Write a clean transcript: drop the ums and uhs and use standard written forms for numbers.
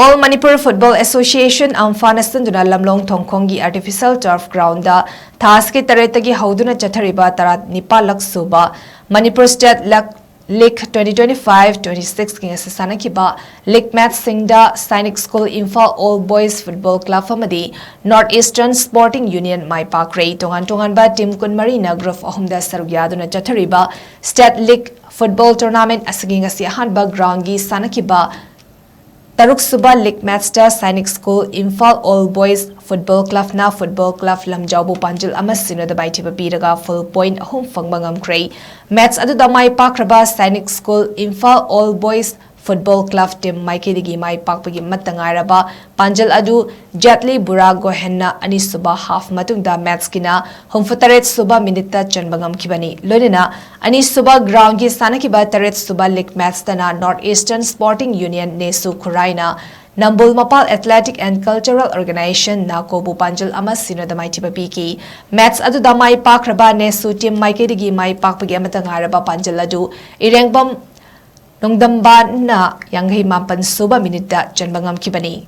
All Manipur Football Association AMFA na SINDUNA LAMLONG THONGKHONGGI Artificial Turf Ground da THAA taretagi HOUDUNA CHATHARIBA tarat nipalak SUBA Manipur State League 2025-26 Ngashi Sanakhiba League Match-Singda Sainik School Imphal All Boys Football Club Amadi Northeastern Sporting Union MANIPUR tongan ba team kunmari na group ahumda sarugya na CHATHARIBA State League Football Tournament ASIGI ngasi ahanba ground gi Sanakhiba Taruk SUBA League Match-Singda Sainik School Imphal All Boys Football Club na Football Club Lamjaubu Panjil Amasino da Baitiba Biraga full point home fangbangam kray match adu da mai pakraba Sainik School Imphal All Boys Football Club team Maikidigi mai pakpagi matangaraba Panjil adu Jatli Bura Gohenna ani SUBA half matungda match kina home taret SUBA minita chanbangam kibani lonina ani SUBA ground gi Sanakhiba taret SUBA League Match tana Northeastern Sporting Union nesu khuraina Nambul Mapal Athletic and Cultural Organization na Kobu Panjil Amasino da mai tiba piki match adu da mai pakraba nesu team Maikidigi mai pakpagi matangaraba Panjil adu irengbam Nongdamba na yang himapan SUBA minita chanbangam kibani